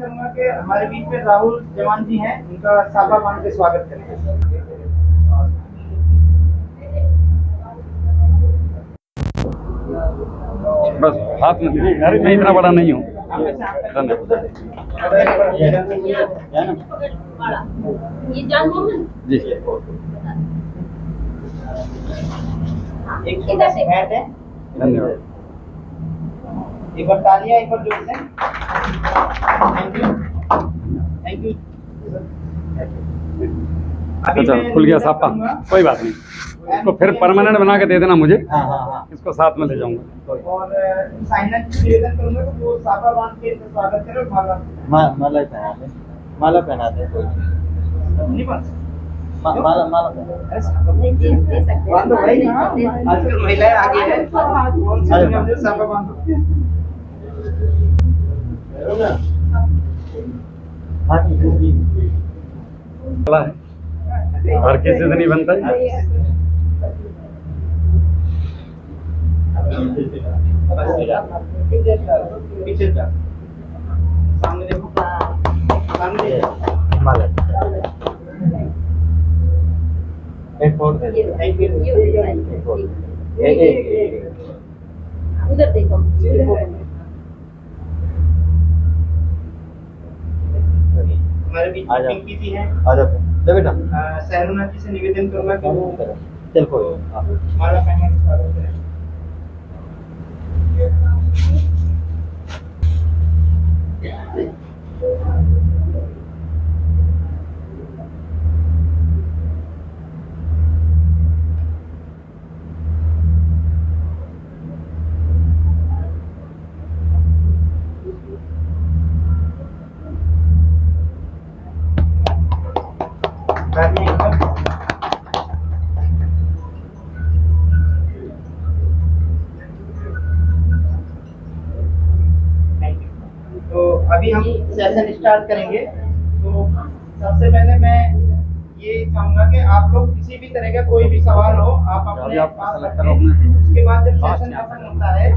करूंगा कि हमारे बीच में राहुल जवान जी हैं, उनका साफा बांध के स्वागत करेंगे। बस हाथ में दीजिए। अरे मैं इतना बड़ा नहीं हूँ। जी एक छोटा सा हैट है। धन्यवाद। एक बार तालियां एक बार जोर से। Thank you, thank you. अच्छा खुल गया सापा, कोई बात नहीं, इसको फिर परमानेंट बना के दे देना मुझे। हाँ। इसको साथ में ले जाऊंगा। और साइना जी निवेदन करूंगा कि वो साफा बांध के स्वागत करें और माला पहना दे। नहीं बांध माला बांधो भाई। आजकल महिलाएं आगे हैं, साफा बांधो। हर किसी से नहीं बनता है। पीछे जा, सामने देखो, सामने एक और दे। Thank you. उधर देखो। हमारे बीच में पिंकी जी हैं। बेटा सैरुना जी से निवेदन करूंगा कि वो चल कोई माला पहना के स्वागत करें। तो अभी हम सेशन स्टार्ट करेंगे। तो सबसे पहले मैं ये चाहूंगा कि आप लोग किसी भी तरह का कोई भी सवाल हो आप अपने पास रखें। उसके बाद जब सेशन खत्म होता है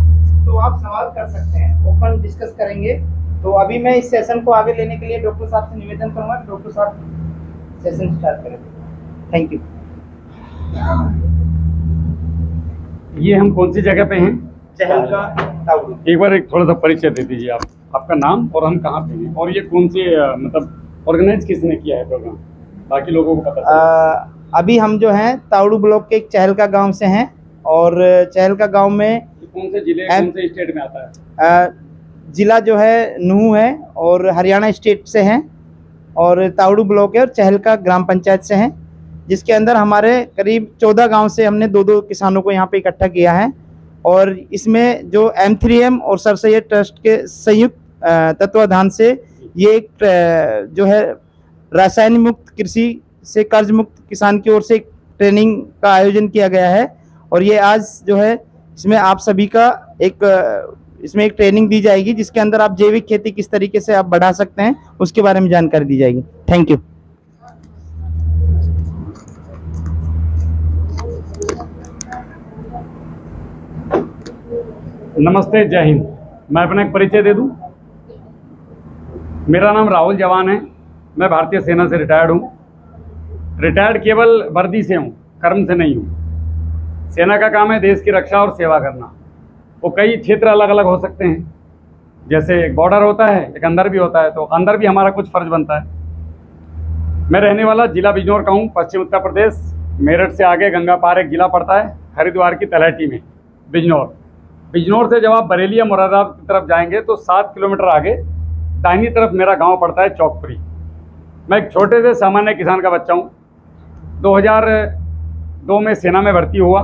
तो आप सवाल कर सकते हैं, ओपन डिस्कस करेंगे। तो अभी मैं इस सेशन को आगे लेने के लिए डॉक्टर साहब से निवेदन करूंगा कि डॉक्टर साहब सेशन स्टार्ट करें। Thank you. ये हम कौन सी जगह पे हैं? चहल का ताउड़ू। एक बार एक थोड़ा सा परिचय दे दीजिए आप, आपका नाम और हम कहाँ पे हैं और ये कौन से मतलब ऑर्गेनाइज किसने किया है प्रोग्राम, बाकी लोगों को पता चले। अभी हम जो हैं ताउड़ू ब्लॉक के एक चहल का गांव से हैं और चहल का गांव में कौन से जिले कौन से स्टेट में आता है? जिला जो है नूहू है और हरियाणा स्टेट से हैं और ताउड़ू ब्लॉक है और चहल का ग्राम पंचायत से हैं, जिसके अंदर हमारे करीब 14 गांव से हमने दो किसानों को यहाँ पे इकट्ठा किया है। और इसमें जो M3M और सर सैयद ट्रस्ट के संयुक्त तत्वाधान से ये एक जो है रासायनिक मुक्त कृषि से कर्ज मुक्त किसान की ओर से एक ट्रेनिंग का आयोजन किया गया है। और ये आज जो है इसमें आप सभी का इसमें एक ट्रेनिंग दी जाएगी जिसके अंदर आप जैविक खेती किस तरीके से आप बढ़ा सकते हैं उसके बारे में जानकारी दी जाएगी। Thank you. नमस्ते, जय हिंद। मैं अपना एक परिचय दे दूं। मेरा नाम राहुल जवान है, मैं भारतीय सेना से रिटायर्ड हूं। रिटायर्ड केवल वर्दी से हूं, कर्म से नहीं हूं। सेना का काम है देश की रक्षा और सेवा करना। वो कई क्षेत्र अलग अलग हो सकते हैं, जैसे एक बॉर्डर होता है, एक अंदर भी होता है, तो अंदर भी हमारा कुछ फर्ज बनता है। मैं रहने वाला जिला बिजनौर का हूँ, पश्चिम उत्तर प्रदेश। मेरठ से आगे गंगा पार एक जिला पड़ता है हरिद्वार की तलहटी में, बिजनौर। बिजनौर से जब आप बरेली या मुरादाबाद की तरफ जाएंगे तो 7 किलोमीटर आगे दाहिनी तरफ मेरा गांव पड़ता है चौकपुरी। मैं एक छोटे से सामान्य किसान का बच्चा हूं। 2002 में सेना में भर्ती हुआ।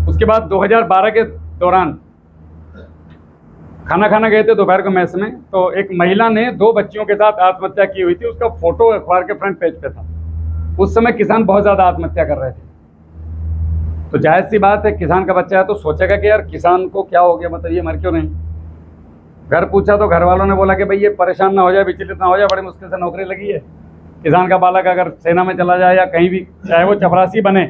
उसके बाद 2012 के दौरान खाना खाना गए थे दोपहर को मैस में, तो एक महिला ने 2 बच्चियों के साथ आत्महत्या की हुई थी। उसका फोटो अखबार के फ्रंट पेज पे था। उस समय किसान बहुत ज़्यादा आत्महत्या कर रहे थे। तो जायज़ सी बात है, किसान का बच्चा है तो सोचेगा कि यार किसान को क्या हो गया, मतलब ये मर क्यों नहीं। घर पूछा तो घर वालों ने बोला कि भाई ये परेशान ना हो जाए, विचलित ना हो जाए, बड़ी मुश्किल से नौकरी लगी है। किसान का बालक अगर सेना में चला जाए या कहीं भी, चाहे वो चपरासी बने,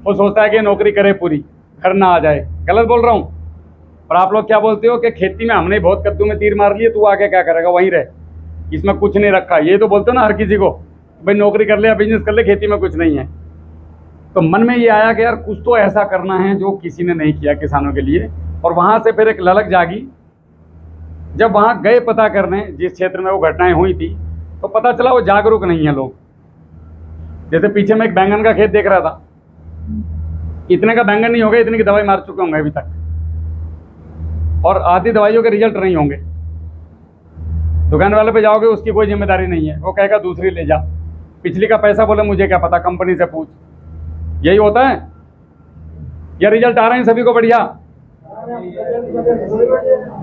वो सोचता है कि नौकरी करे पूरी, घर ना आ जाए। गलत बोल रहा हूँ? और आप लोग क्या बोलते हो कि खेती में हमने बहुत कद्दू में तीर मार लिए, तू आगे क्या करेगा, वहीं रहे, इसमें कुछ नहीं रखा। ये तो बोलते हो ना हर किसी को, भाई नौकरी कर ले या बिजनेस कर ले, खेती में कुछ नहीं है। तो मन में ये आया कि यार कुछ तो ऐसा करना है जो किसी ने नहीं किया किसानों के लिए। और वहाँ से फिर एक ललक जागी। जब वहाँ गए पता करने जिस क्षेत्र में वो घटनाएं हुई थी, तो पता चला वो जागरूक नहीं है लोग। जैसे पीछे मैं एक बैंगन का खेत देख रहा था, इतने का बैंगन नहीं होगा, इतने की दवाई मार चुके होंगे अभी तक, और आधी दवाइयों के रिजल्ट नहीं होंगे। दुकान वाले पे जाओगे, उसकी कोई जिम्मेदारी नहीं है, वो कहेगा दूसरी ले जा, पिछली का पैसा बोले मुझे क्या पता, कंपनी से पूछ। यही होता है या रिजल्ट आ रहे हैं सभी को बढ़िया?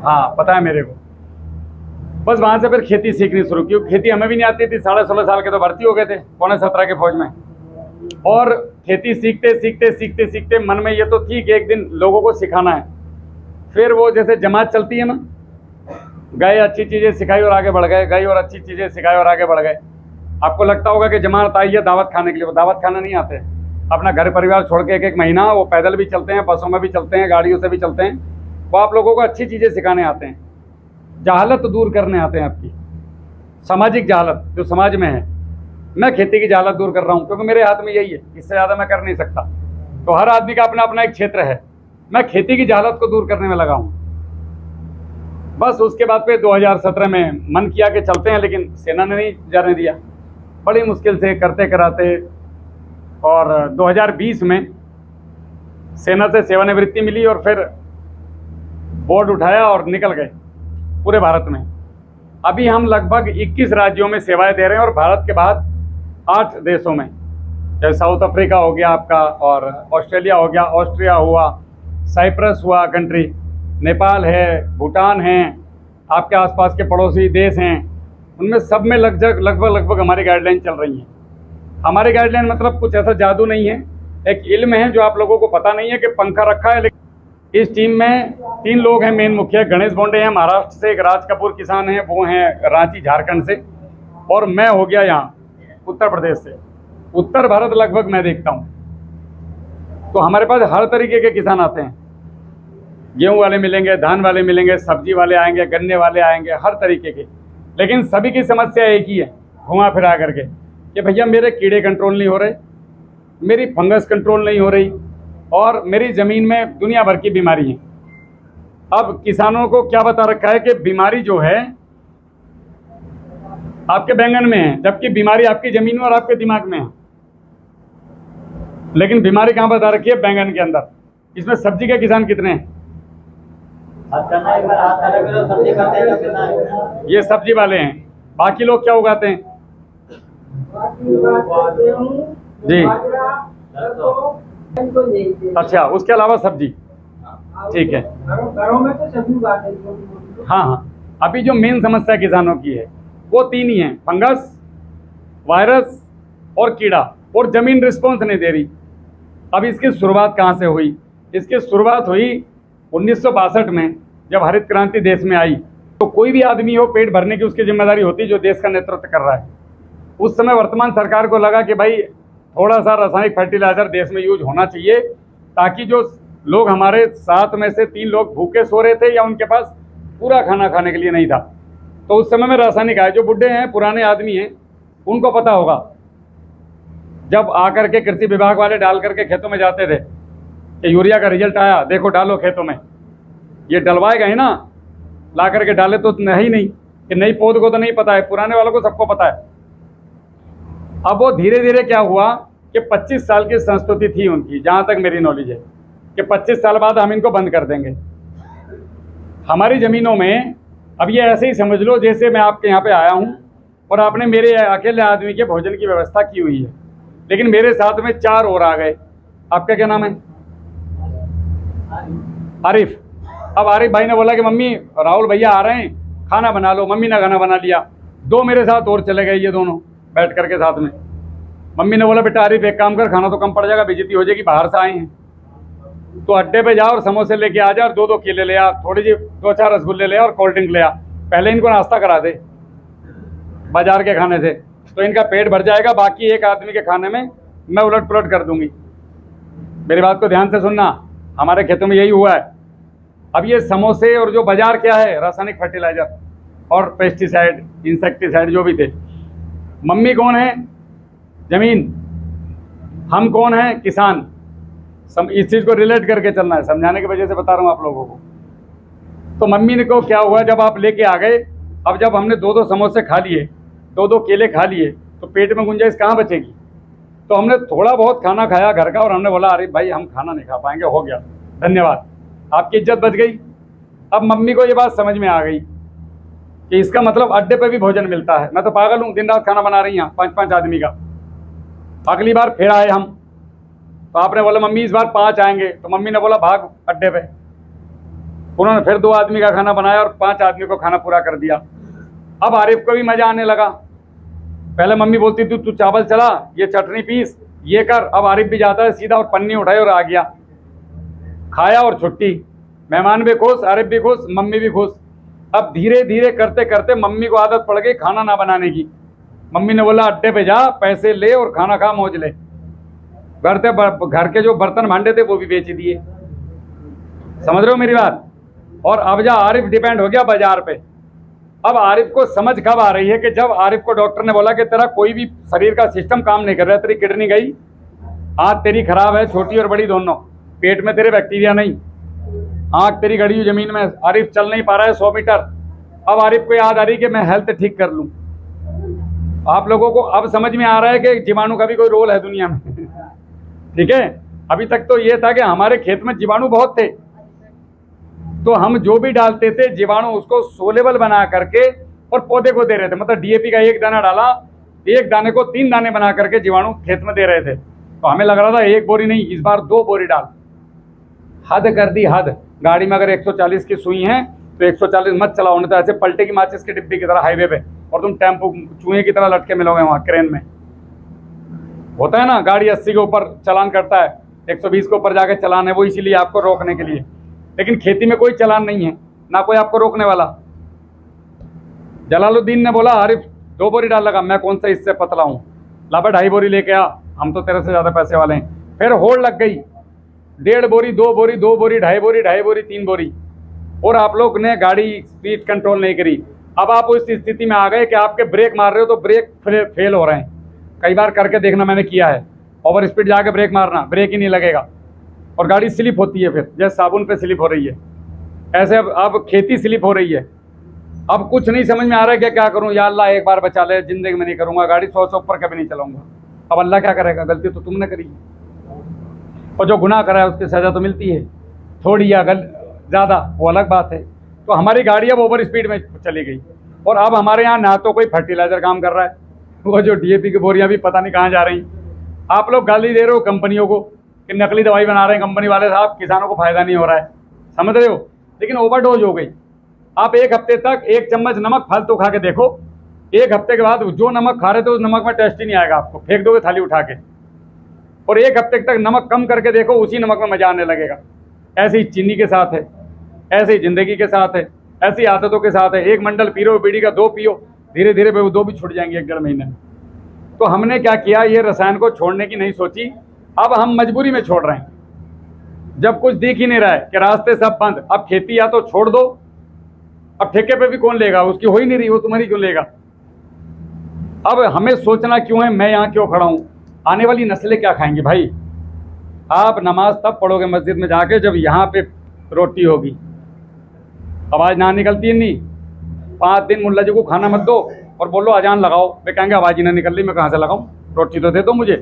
हाँ पता है मेरे को। बस वहां से फिर खेती सीखनी शुरू की। खेती हमें भी नहीं आती थी, 16.5 साल के तो भर्ती हो गए थे, पौने 17 के फौज में। और खेती सीखते सीखते सीखते सीखते मन में ये तो थी कि एक दिन लोगों को सिखाना है। फिर वो जैसे जमात चलती है ना, गए अच्छी चीज़ें सिखाई और आगे बढ़ गए, गई और अच्छी चीज़ें सिखाई और आगे बढ़ गए। आपको लगता होगा कि जमात आई है दावत खाने के लिए, वो दावत खाना नहीं आते। अपना घर परिवार छोड़ के एक महीना वो पैदल भी चलते हैं, बसों में भी चलते हैं, गाड़ियों से भी चलते हैं। वो आप लोगों को अच्छी चीज़ें सिखाने आते हैं, जहालत दूर करने आते हैं, आपकी सामाजिक जहालत जो समाज में है। मैं खेती की जहालत दूर कर रहा हूँ, क्योंकि मेरे हाथ में यही है, इससे ज़्यादा मैं कर नहीं सकता। तो हर आदमी का अपना अपना एक क्षेत्र है, मैं खेती की जहालत को दूर करने में लगा हूँ। बस उसके बाद फिर 2017 में मन किया कि चलते हैं, लेकिन सेना ने नहीं जाने दिया, बड़ी मुश्किल से करते कराते। और 2020 में सेना से सेवानिवृत्ति मिली और फिर बोर्ड उठाया और निकल गए पूरे भारत में। अभी हम लगभग 21 राज्यों में सेवाएं दे रहे हैं, और भारत के बाद 8 देशों में, जैसे साउथ अफ्रीका हो गया आपका, और ऑस्ट्रेलिया हो गया, ऑस्ट्रिया हुआ, साइप्रस हुआ कंट्री, नेपाल है, भूटान है, आपके आसपास के पड़ोसी देश हैं, उनमें सब में लगभग हमारी गाइडलाइन चल रही है। हमारी गाइडलाइन मतलब कुछ ऐसा जादू नहीं है, एक इल्म है जो आप लोगों को पता नहीं है कि पंखा रखा है। लेकिन इस टीम में 3 लोग हैं मेन मुखिया। गणेश बोंडे हैं महाराष्ट्र से, एक राज कपूर किसान हैं, वो हैं रांची झारखंड से, और मैं हो गया यहाँ उत्तर प्रदेश से। उत्तर भारत लगभग मैं देखता हूँ। तो हमारे पास हर तरीके के किसान आते हैं, गेहूं वाले मिलेंगे, धान वाले मिलेंगे, सब्जी वाले आएंगे, गन्ने वाले आएंगे, हर तरीके के। लेकिन सभी की समस्या एक ही है, घुमा फिरा करके, कि भैया मेरे कीड़े कंट्रोल नहीं हो रहे, मेरी फंगस कंट्रोल नहीं हो रही, और मेरी ज़मीन में दुनिया भर की बीमारी है। अब किसानों को क्या बता रखा है कि बीमारी जो है आपके बैंगन में है, जबकि बीमारी आपकी ज़मीन में और आपके दिमाग में है। लेकिन बीमारी कहाँ बता रखी है? बैंगन के अंदर। इसमें सब्जी के किसान कितने हैं? ये सब्जी वाले हैं। बाकी लोग क्या उगाते हैं जी? अच्छा, उसके अलावा सब्जी, ठीक है। घरों में तो सब्जी उगाते हैं। हाँ, अभी जो मेन समस्या किसानों की है वो 3 ही हैं, फंगस, वायरस और कीड़ा, और ज़मीन रिस्पॉन्स नहीं दे रही। अब इसकी शुरुआत कहाँ से हुई? इसकी शुरुआत हुई 1962 में, जब हरित क्रांति देश में आई। तो कोई भी आदमी हो, पेट भरने की उसकी जिम्मेदारी होती है जो देश का नेतृत्व कर रहा है। उस समय वर्तमान सरकार को लगा कि भाई थोड़ा सा रासायनिक फर्टिलाइजर देश में यूज होना चाहिए, ताकि जो लोग हमारे 7 में से 3 लोग भूखे सो रहे थे या उनके पास पूरा खाना खाने के लिए नहीं था, तो उस समय में रासायनिक आए। जो बुढ़े हैं, पुराने आदमी हैं, उनको पता होगा। जब आकर के कृषि विभाग वाले डाल करके खेतों में जाते थे कि यूरिया का रिजल्ट आया, देखो डालो खेतों में, ये डलवाए गए ना, ला करके डाले तो नहीं कि नई पौध को तो नहीं पता है, पुराने वालों को सबको पता है। अब वो धीरे धीरे क्या हुआ कि 25 साल की संस्तुति थी उनकी, जहाँ तक मेरी नॉलेज है, कि 25 साल बाद हम इनको बंद कर देंगे। हमारी ज़मीनों में अब ये ऐसे ही समझ लो जैसे मैं आपके यहाँ पे आया हूँ और आपने मेरे अकेले आदमी के भोजन की व्यवस्था की हुई है, लेकिन मेरे साथ में 4 और आ गए। आपका क्या नाम है? आरिफ। अब आरिफ भाई ने बोला कि मम्मी राहुल भैया आ रहे हैं, खाना बना लो। मम्मी ने खाना बना लिया। 2 मेरे साथ और चले गए, ये दोनों बैठ करके साथ में। मम्मी ने बोला बेटा आरिफ एक काम कर, खाना तो कम पड़ जाएगा, बेइज्जती हो जाएगी, बाहर से आए हैं, तो अड्डे पे जा और समोसे लेके आ जा, और 2-2 केले ले आ, थोड़ी जी 2-4 रसगुल्ले ले आ और कोल्ड ड्रिंक ले आ। पहले इनको नाश्ता करा दे बाजार के खाने से, तो इनका पेट भर जाएगा। बाकी एक आदमी के खाने में मैं उलट पुलट कर दूंगी। मेरी बात को ध्यान से सुनना, हमारे खेतों में यही हुआ है। अब ये समोसे और जो बाजार क्या है, रासायनिक फर्टिलाइजर और पेस्टिसाइड, इंसेक्टिसाइड जो भी थे। मम्मी कौन है? जमीन। हम कौन है? किसान। इस चीज़ को रिलेट करके चलना है, समझाने की वजह से बता रहा हूँ आप लोगों को। तो मम्मी ने को क्या हुआ, जब आप लेके आ गए, अब जब हमने 2-2 समोसे खा लिए, 2-2 केले खा लिए, तो पेट में गुंजाइश कहाँ बचेगी? तो हमने थोड़ा बहुत खाना खाया घर का और हमने बोला अरे भाई हम खाना नहीं खा पाएंगे, हो गया, धन्यवाद, आपकी इज्जत बच गई। अब मम्मी को ये बात समझ में आ गई कि इसका मतलब अड्डे पे भी भोजन मिलता है। मैं तो पागल हूँ, दिन रात खाना बना रही हैं 5-5 आदमी का। अगली बार फिर आए हम, तो आपने बोला मम्मी इस बार 5 आएंगे, तो मम्मी ने बोला भाग अड्डे पे। उन्होंने फिर 2 आदमी का खाना बनाया और 5 आदमी को खाना पूरा कर दिया। अब आरिफ को भी मजा आने लगा। पहले मम्मी बोलती थी तू चावल चला, ये चटनी पीस, ये कर। अब आरिफ भी जाता है सीधा और पन्नी उठाई और आ गया, खाया और छुट्टी। मेहमान भी खुश, आरिफ भी खुश, मम्मी भी खुश। अब धीरे धीरे करते करते मम्मी को आदत पड़ गई खाना ना बनाने की। मम्मी ने बोला अड्डे पे जा, पैसे ले और खाना खा, मौज ले। घर के जो बर्तन भांडे थे वो भी बेच दिए। समझ रहे हो मेरी बात? और अब जा आरिफ डिपेंड हो गया बाजार पे। अब आरिफ को समझ कब आ रही है कि जब आरिफ को डॉक्टर ने बोला कि तेरा कोई भी शरीर का सिस्टम काम नहीं कर रहा है, तेरी किडनी गई, आँख तेरी खराब है, छोटी और बड़ी दोनों, पेट में तेरे बैक्टीरिया नहीं, आँख तेरी गड़ी हुई जमीन में, आरिफ चल नहीं पा रहा है 100 मीटर। अब आरिफ को याद आ रही कि मैं हेल्थ ठीक कर लूँ। आप लोगों को अब समझ में आ रहा है कि जीवाणु का भी कोई रोल है दुनिया में। ठीक है, अभी तक तो ये था कि हमारे खेत में जीवाणु बहुत थे, तो हम जो भी डालते थे जीवाणु उसको सोलेबल बना करके और पौधे को दे रहे थे। मतलब डीएपी का 1 दाना डाला, 1 दाने को 3 दाने बना करके जीवाणु खेत में दे रहे थे। तो हमें लग रहा था 1 बोरी नहीं, इस बार 2 बोरी डाल। हद कर दी, हद। गाड़ी में अगर 140 की सुई है तो 140 मत चलाओ, नहीं तो ऐसे पलटे की माचिस की डिब्बी की तरह हाईवे पे, और तुम टेम्पो चूहे की तरह लटके मिलोगे वहाँ क्रेन में। होता है ना, गाड़ी 80 के ऊपर चलान करता है, 120 के ऊपर जाके चलान है वो, इसीलिए आपको रोकने के लिए। लेकिन खेती में कोई चलान नहीं है, ना कोई आपको रोकने वाला। जलालुद्दीन ने बोला आरिफ 2 बोरी डाल लगा, मैं कौन सा इससे पतला हूँ, लाबा 2.5 बोरी लेके आ, हम तो तेरे से ज़्यादा पैसे वाले हैं। फिर होड़ लग गई, 1.5 बोरी, 2 बोरी, 2 बोरी, 2.5 बोरी, 2.5 बोरी, 3 बोरी। और आप लोग ने गाड़ी स्पीड कंट्रोल नहीं करी। अब आप उस स्थिति में आ गए कि आपके ब्रेक मार रहे हो तो ब्रेक फेल हो रहे हैं। कई बार करके देखना, मैंने किया है, ओवर स्पीड जाके ब्रेक मारना, ब्रेक ही नहीं लगेगा और गाड़ी स्लिप होती है, फिर जैसे साबुन पे स्लिप हो रही है ऐसे अब खेती स्लिप हो रही है। अब कुछ नहीं समझ में आ रहा है कि क्या करूं, या अल्लाह एक बार बचा ले, जिंदगी में नहीं करूंगा गाड़ी, 100 से ऊपर कभी नहीं चलाऊंगा। अब अल्लाह क्या करेगा, गलती तो तुमने करी, और जो गुनाह करा है उसकी सज़ा तो मिलती है, थोड़ी या ज़्यादा वो अलग बात है। तो हमारी गाड़ी अब ओवर स्पीड में चली गई, और अब हमारे यहाँ ना तो कोई फर्टिलाइजर काम कर रहा है, वो जो डीएपी की बोरियाँ भी पता नहीं कहाँ जा रही। आप लोग गाली दे रहे हो कंपनियों को कि नकली दवाई बना रहे हैं कंपनी वाले साहब, किसानों को फायदा नहीं हो रहा है, समझ रहे हो, लेकिन ओवरडोज हो गई। आप 1 हफ्ते तक 1 चम्मच नमक फालतू खा के देखो, 1 हफ्ते के बाद जो नमक खा रहे थे उस नमक में टेस्ट ही नहीं आएगा, आपको फेंक दोगे थाली उठा के। और 1 हफ्ते तक नमक कम करके देखो, उसी नमक में मजा आने लगेगा। ऐसे ही चीनी के साथ है, ऐसे ही जिंदगी के साथ है, ऐसी आदतों के साथ है। 1 मंडल पी रहे हो बीड़ी का, 2 पियो, धीरे धीरे वो 2 भी छूट जाएंगे 1-1.5 महीने में। तो हमने क्या किया, ये रसायन को छोड़ने की नहीं सोची, अब हम मजबूरी में छोड़ रहे हैं, जब कुछ दिख ही नहीं रहा है कि रास्ते सब बंद। अब खेती या तो छोड़ दो, अब ठेके पे भी कौन लेगा, उसकी हो ही नहीं रही, वो तुम्हारी क्यों लेगा। अब हमें सोचना क्यों है, मैं यहाँ क्यों खड़ा हूँ, आने वाली नस्लें क्या खाएंगी भाई। आप नमाज तब पढ़ोगे मस्जिद में जाके जब यहाँ पे रोटी होगी, आवाज़ ना निकलती है नहीं। 5 दिन मुल्ला जी को खाना मत दो और बोलो अजान लगाओ, वे कहेंगे आवाज़ ही ना निकल रही, मैं कहाँ से लगाऊँ, रोटी तो दे दो मुझे।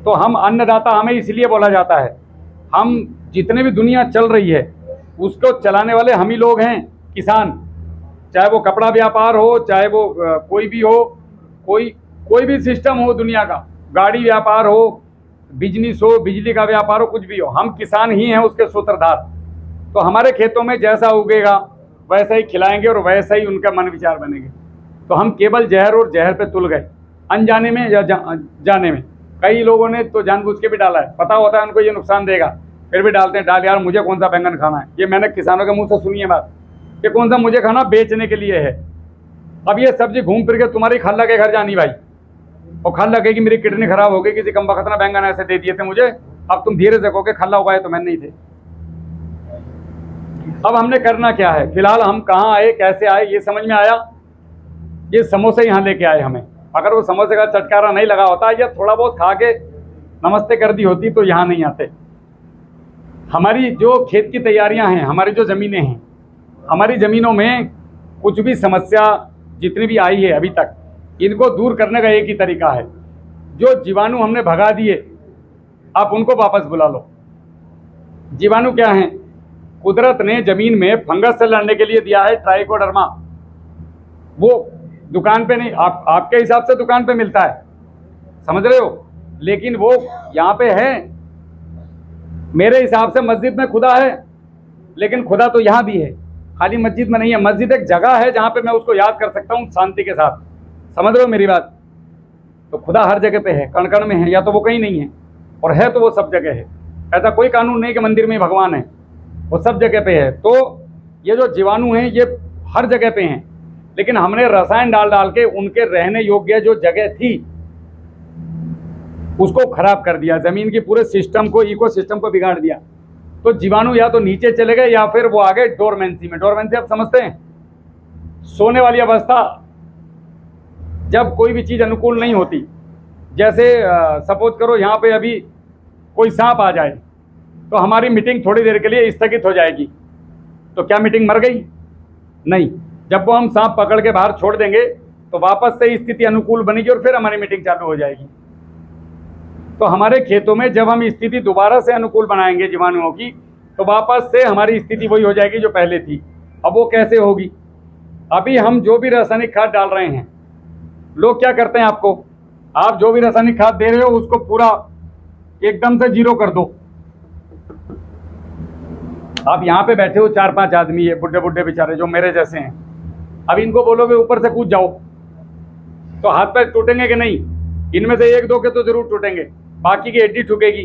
तो हम अन्नदाता हमें इसलिए बोला जाता है, हम जितने भी दुनिया चल रही है उसको चलाने वाले हम ही लोग हैं, किसान। चाहे वो कपड़ा व्यापार हो, चाहे वो कोई भी हो, कोई भी सिस्टम हो दुनिया का, गाड़ी व्यापार हो, बिजनेस हो, बिजली का व्यापार हो, कुछ भी हो, हम किसान ही हैं उसके सूत्रधार। तो हमारे खेतों में जैसा उगेगा वैसा ही खिलाएंगे और वैसा ही उनका मन विचार बनेंगे। तो हम केवल जहर और जहर पे तुल गए, अनजाने में या जाने में। कई लोगों ने तो जानबूझ के भी डाला है, पता होता है उनको ये नुकसान देगा, फिर भी डालते हैं, डाल यार मुझे कौन सा बैंगन खाना है। ये मैंने किसानों के मुंह से सुनी है बात कि कौन सा मुझे खाना, बेचने के लिए है। अब ये सब्जी घूम फिर के तुम्हारी खाला के घर जानी भाई, और खाला कहेगी मेरी किडनी खराब हो गई, किसी कम वक्त ना बैंगन ऐसे दे दिए थे मुझे, अब तुम धीरे से कहोगे खाला उगाए तो मैंने नहीं थे। अब हमने करना क्या है, फिलहाल हम कहाँ आए, कैसे आए, ये समझ में आया। ये समोसे यहाँ लेके आए हमें, अगर वो समोसे का चटकारा नहीं लगा होता या थोड़ा बहुत खा के नमस्ते कर दी होती तो यहाँ नहीं आते। हमारी जो खेत की तैयारियां हैं, हमारी जो ज़मीनें हैं, हमारी ज़मीनों में कुछ भी समस्या जितनी भी आई है अभी तक, इनको दूर करने का एक ही तरीका है। जो जीवाणु हमने भगा दिए आप उनको वापस बुला लो। जीवाणु क्या हैं? कुदरत ने ज़मीन में फंगस से लड़ने के लिए दिया है ट्राइकोडर्मा। वो दुकान पे नहीं, आपके हिसाब से दुकान पे मिलता है, समझ रहे हो, लेकिन वो यहाँ पे है। मेरे हिसाब से मस्जिद में खुदा है, लेकिन खुदा तो यहाँ भी है, खाली मस्जिद में नहीं है। मस्जिद एक जगह है जहाँ पे मैं उसको याद कर सकता हूँ शांति के साथ, समझ रहे हो मेरी बात। तो खुदा हर जगह पे है, कण कण में है, या तो वो कहीं नहीं है, और है तो वो सब जगह है। ऐसा कोई कानून नहीं कि मंदिर में ही भगवान है, वो सब जगह पे है। तो ये जो जीवाणु हैं ये हर जगह पे हैं, लेकिन हमने रसायन डाल डाल के उनके रहने योग्य जो जगह थी उसको खराब कर दिया, जमीन के पूरे सिस्टम को, इको सिस्टम को बिगाड़ दिया। तो जीवाणु या तो नीचे चले गए या फिर वो आ गए डोरमेंसी में। डोरमेंसी आप समझते हैं, सोने वाली अवस्था, जब कोई भी चीज़ अनुकूल नहीं होती। जैसे सपोज करो यहाँ पे अभी कोई सांप आ जाए तो हमारी मीटिंग थोड़ी देर के लिए स्थगित हो जाएगी, तो क्या मीटिंग मर गई? नहीं। जब वो हम सांप पकड़ के बाहर छोड़ देंगे तो वापस से स्थिति अनुकूल बनेगी और फिर हमारी मीटिंग चालू हो जाएगी। तो हमारे खेतों में जब हम स्थिति दोबारा से अनुकूल बनाएंगे जीवाणुओं की, तो वापस से हमारी स्थिति वही हो जाएगी जो पहले थी। अब वो कैसे होगी? अभी हम जो भी रासायनिक खाद डाल रहे हैं, लोग क्या करते हैं, आप जो भी रासायनिक खाद दे रहे हो उसको पूरा एकदम से जीरो कर दो। आप यहाँ पे बैठे हो 4-5 आदमी है, बुढ़े बुढ़े बेचारे जो मेरे जैसे हैं, अब इनको बोलोगे ऊपर से कूद जाओ तो हाथ पैर टूटेंगे कि नहीं? इनमें से 1-2 के तो जरूर टूटेंगे, बाकी की हड्डी ठुकेगी।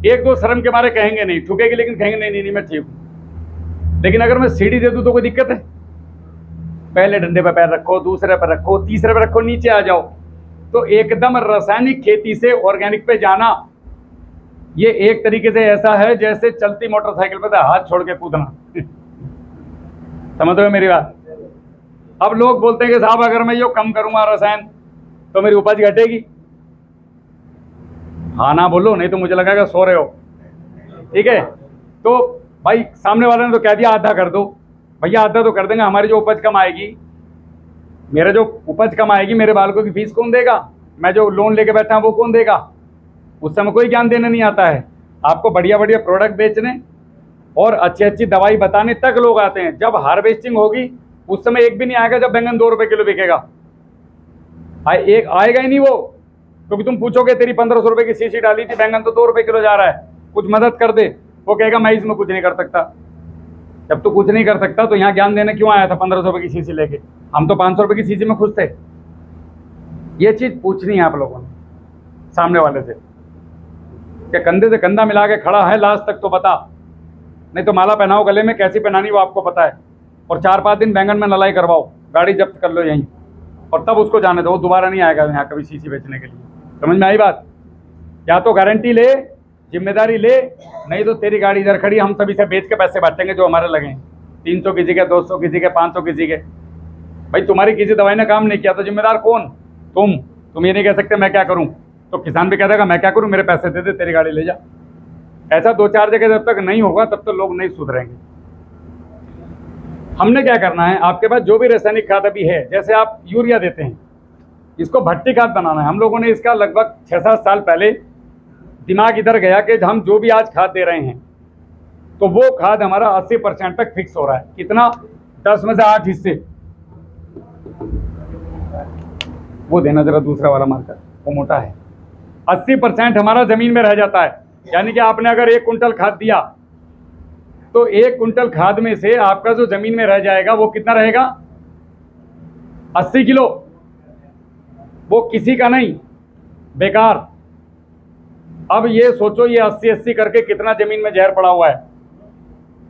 1-2 शर्म के मारे कहेंगे नहीं, ठुकेगी, लेकिन कहेंगे नहीं नहीं मैं ठीक हूँ। लेकिन अगर मैं सीढ़ी दे दूँ तो कोई दिक्कत है? पहले डंडे पर पैर रखो, दूसरे पर रखो, तीसरे पर रखो, नीचे आ जाओ। तो एकदम रासायनिक खेती से ऑर्गेनिक पे जाना, ये एक तरीके से ऐसा है जैसे चलती मोटरसाइकिल पे हाथ छोड़ के कूदना। समझ रहे हो मेरी बात? अब लोग बोलते हैं कि साहब अगर मैं ये कम करूंगा रसायन तो मेरी उपज घटेगी। हाँ ना बोलो, नहीं तो मुझे लगेगा सो रहे हो। ठीक है, तो भाई सामने वाले ने तो कह दिया आधा कर दो, भैया आधा तो कर देंगे। हमारी जो उपज कम आएगी, मेरा जो उपज कम आएगी, मेरे बालकों की फीस कौन देगा? मैं जो लोन लेके बैठा हूँ वो कौन देगा? उस समय कोई ज्ञान देने नहीं आता है। आपको बढ़िया बढ़िया प्रोडक्ट बेचने और अच्छी अच्छी दवाई बताने तक लोग आते हैं। जब हार्वेस्टिंग होगी उस समय एक भी नहीं आएगा जब बैंगन 2 रुपए किलो बिकेगा। एक आएगा ही नहीं वो, क्योंकि तुम पूछोगे तेरी 1500 रुपए की शीशी डाली थी, बैंगन तो 2 रुपए किलो जा रहा है, कुछ मदद कर दे। वो कहेगा मैं इसमें कुछ नहीं कर सकता। जब तू कुछ नहीं कर सकता तो यहाँ ज्ञान देने क्यों आया था 1500 रुपए की शीशी लेके? हम तो 500 रुपए की शीशी में खुश थे। ये चीज पूछनी है आप लोगों ने सामने वाले से, कि कंधे से कंधा मिला के खड़ा है लास्ट तक तो बता, नहीं तो माला पहनाओ गले में, कैसी पहनानी वो आपको पता है। और 4-5 दिन बैंगन में नलाई करवाओ, गाड़ी जब्त कर लो यहीं, और तब उसको जाने दो, वो दोबारा नहीं आएगा यहाँ कभी शीशी बेचने के लिए। समझ में आई बात? या तो गारंटी ले, जिम्मेदारी ले, नहीं तो तेरी गाड़ी इधर खड़ी, हम सभी से बेच के पैसे बांटेंगे जो हमारे लगे। 300 किसी के, 200 किसी के, 500 किसी के। भाई तुम्हारी किसी दवाई ने काम नहीं किया तो जिम्मेदार कौन? तुम ये नहीं कह सकते मैं क्या करूं। तो किसान भी कह देगा मैं क्या करूं, मेरे पैसे दे दे, तेरी गाड़ी ले जा। ऐसा 2-4 जगह जब तक नहीं होगा तब तो लोग नहीं सुधरेंगे। हमने क्या करना है, आपके पास जो भी रासायनिक खाद अभी है, जैसे आप यूरिया देते हैं, इसको भट्टी खाद बनाना है। हम लोगों ने इसका लगभग 6-7 साल पहले दिमाग इधर गया कि हम जो भी आज खाद दे रहे हैं तो वो खाद हमारा 80% तक फिक्स हो रहा है। कितना? 10 में से 8 हिस्से वो देना, जरा दूसरा वाला मार्कर, वो मोटा है। 80% हमारा जमीन में रह जाता है। यानी कि आपने अगर 1 कुंटल खाद दिया तो 1 कुंटल खाद में से आपका जो जमीन में रह जाएगा वो कितना रहेगा? 80 किलो। वो किसी का नहीं, बेकार। अब ये सोचो, ये 80-80 करके कितना जमीन में जहर पड़ा हुआ है।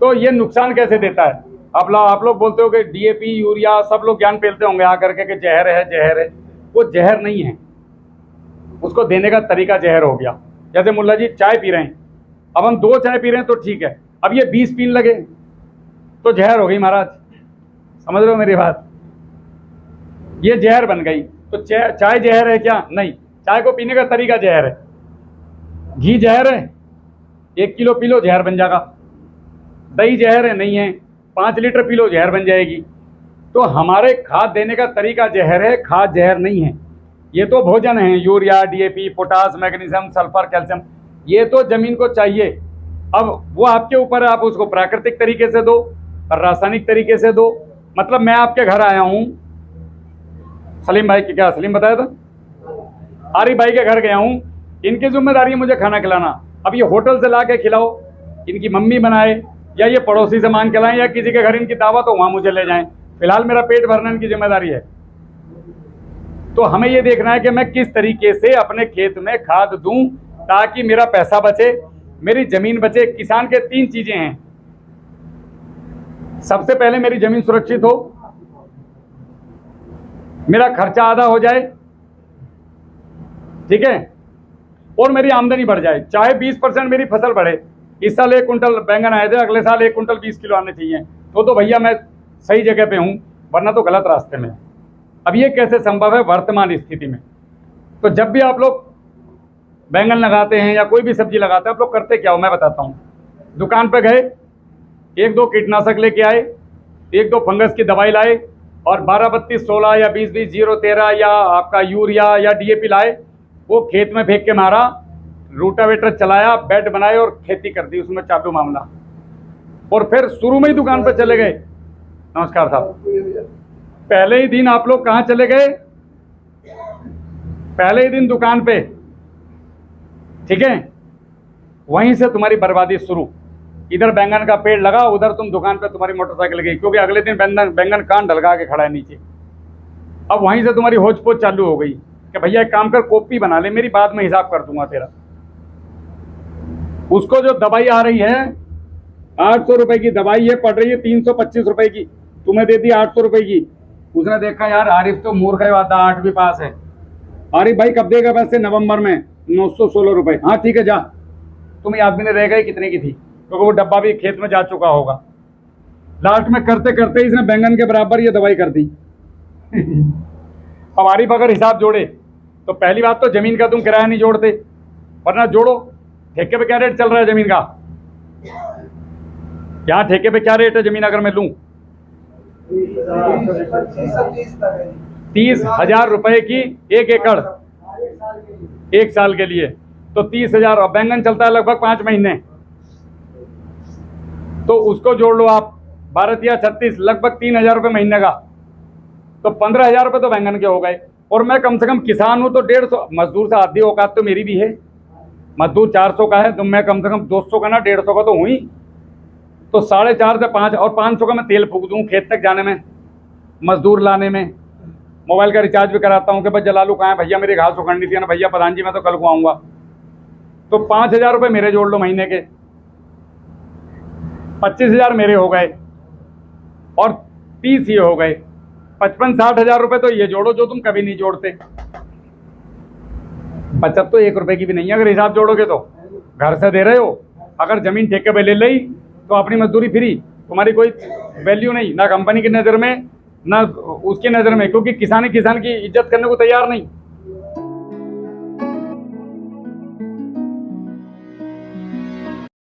तो ये नुकसान कैसे देता है? आप लोग बोलते हो कि डीएपी, यूरिया, सब लोग ज्ञान पेलते होंगे आकर के कि जहर है, जहर है। वो जहर नहीं है, उसको देने का तरीका जहर हो गया। जैसे मुल्ला जी चाय पी रहे हैं, अब हम 2 चाय पी रहे हैं तो ठीक है, अब ये 20 पीने लगे तो जहर हो गई महाराज, समझ रहे हो मेरी बात, ये जहर बन गई। तो चाय जहर है क्या? नहीं, चाय को पीने का तरीका जहर है। घी जहर है, 1 किलो पी लो जहर बन जाएगा। दही जहर है? नहीं है, 5 लीटर पी लो जहर बन जाएगी। तो हमारे खाद देने का तरीका जहर है, खाद जहर नहीं है। ये तो भोजन है, urea, DAP, potash, magnesium, sulphur, calcium, ये तो जमीन को चाहिए। अब वो आपके ऊपर है, आप उसको प्राकृतिक तरीके से दो और रासायनिक तरीके से दो। मतलब मैं आपके घर आया हूँ, सलीम भाई की क्या सलीम बताया था, आरिफ भाई के घर गया हूँ, इनकी जिम्मेदारी है मुझे खाना खिलाना। अब ये होटल से ला के खिलाओ, इनकी मम्मी बनाए, या ये पड़ोसी से मांग के लाएं, या किसी के घर इनकी दावत हो वहाँ मुझे ले जाएं, फिलहाल मेरा पेट भरना इनकी जिम्मेदारी है। तो हमें ये देखना है कि मैं किस तरीके से अपने खेत में खाद दूं ताकि मेरा पैसा बचे, मेरी जमीन बचे। किसान के 3 चीजें हैं, सबसे पहले मेरी जमीन सुरक्षित हो, मेरा खर्चा आधा हो जाए, ठीक है, और मेरी आमदनी बढ़ जाए। चाहे 20% मेरी फसल बढ़े, इस साल 1 कुंटल बैंगन आए थे, अगले साल 1 कुंटल 20 किलो आने चाहिए, तो भैया मैं सही जगह पे हूं, वरना तो गलत रास्ते में। अब ये कैसे संभव है वर्तमान स्थिति में? तो जब भी आप लोग बैंगन लगाते हैं या कोई भी सब्जी लगाते हैं, आप लोग करते क्या हो मैं बताता हूँ। दुकान पे गए, 1-2 कीटनाशक लेके आए, 1-2 फंगस की दवाई लाए, और 12-32-16 या 20-20-0-13 या आपका यूरिया या डीएपी लाए, वो खेत में फेंक के मारा, रूटावेटर चलाया, बेड बनाए और खेती कर दी, उसमें चालू मामला। और फिर शुरू में ही दुकान पर चले गए। नमस्कार साहब, पहले ही दिन आप लोग कहाँ चले गए? पहले ही दिन दुकान पे, ठीक है, वहीं से तुम्हारी बर्बादी शुरू। इधर बैंगन का पेड़ लगा, उधर तुम दुकान पे तुम्हारी मोटरसाइकिल गई, क्योंकि अगले दिन बैंगन कान ढलका के खड़ा है नीचे। अब वहीं से तुम्हारी होच पोच चालू हो गई कि भैया एक काम कर, कॉपी बना ले मेरी, बाद में हिसाब कर दूंगा तेरा। उसको जो दवाई आ रही है 800 रुपए की दवाई, ये पड़ रही है 325 रुपए की, तुम्हें दे दी 800 रुपए की। उसने देखा यार आरिफ तो मूर्ख है, वादा 8वीं पास है। आरिफ भाई कब देगा पैसे? नवंबर में 916 रुपए। हाँ ठीक है जा। तुम्हें आदमी ने रह गई कितने की थी, क्योंकि वो डब्बा भी खेत में जा चुका होगा। लास्ट में करते करते इसने बैंगन के बराबर ये दवाई कर दी। अब आरिफ अगर हिसाब जोड़े तो पहली बात तो जमीन का तुम किराया नहीं जोड़ते, वरना जोड़ो। ठेके पे क्या रेट चल रहा है जमीन का? यहाँ ठेके पे क्या रेट है जमीन अगर मैं लूं? 30,000 रुपए की 1 एकड़, 1 साल के लिए, तो 30,000। और बैंगन चलता है लगभग 5 महीने, तो उसको जोड़ लो आप, 12 या 36, लगभग 3,000 रुपये महीने का, तो 15,000 रुपये तो बैंगन के हो गए। और मैं कम से कम किसान हूं तो 150, मजदूर से आधी औकात तो मेरी भी है। मजदूर 400 का है, तो मैं कम से कम 200 का ना 150 का तो हुई, तो 4.5 से 5, और 500 का मैं तेल फूक दूँ खेत तक जाने में, मजदूर लाने में। मोबाइल का रिचार्ज भी कराता हूँ कि भाई जलालू कहाँ है भैया, मेरी घास उखड़नी थी ना भैया, प्रधान जी मैं तो कल को आऊँगा। तो 5,000 रुपये मेरे जोड़ लो महीने के, 25,000 मेरे हो गए, और 30 ये हो गए, 55-60 हज़ार रुपये तो ये जोड़ो जो तुम कभी नहीं जोड़ते। बचत तो 1 रुपए की भी नहीं है अगर हिसाब जोड़ोगे तो। घर से दे रहे हो, अगर जमीन ठेके पे ले ली तो अपनी मजदूरी फ्री, तुम्हारी कोई वैल्यू नहीं, ना कंपनी की नज़र में ना उसकी नज़र में, क्योंकि किसान की इज्जत करने को तैयार नहीं।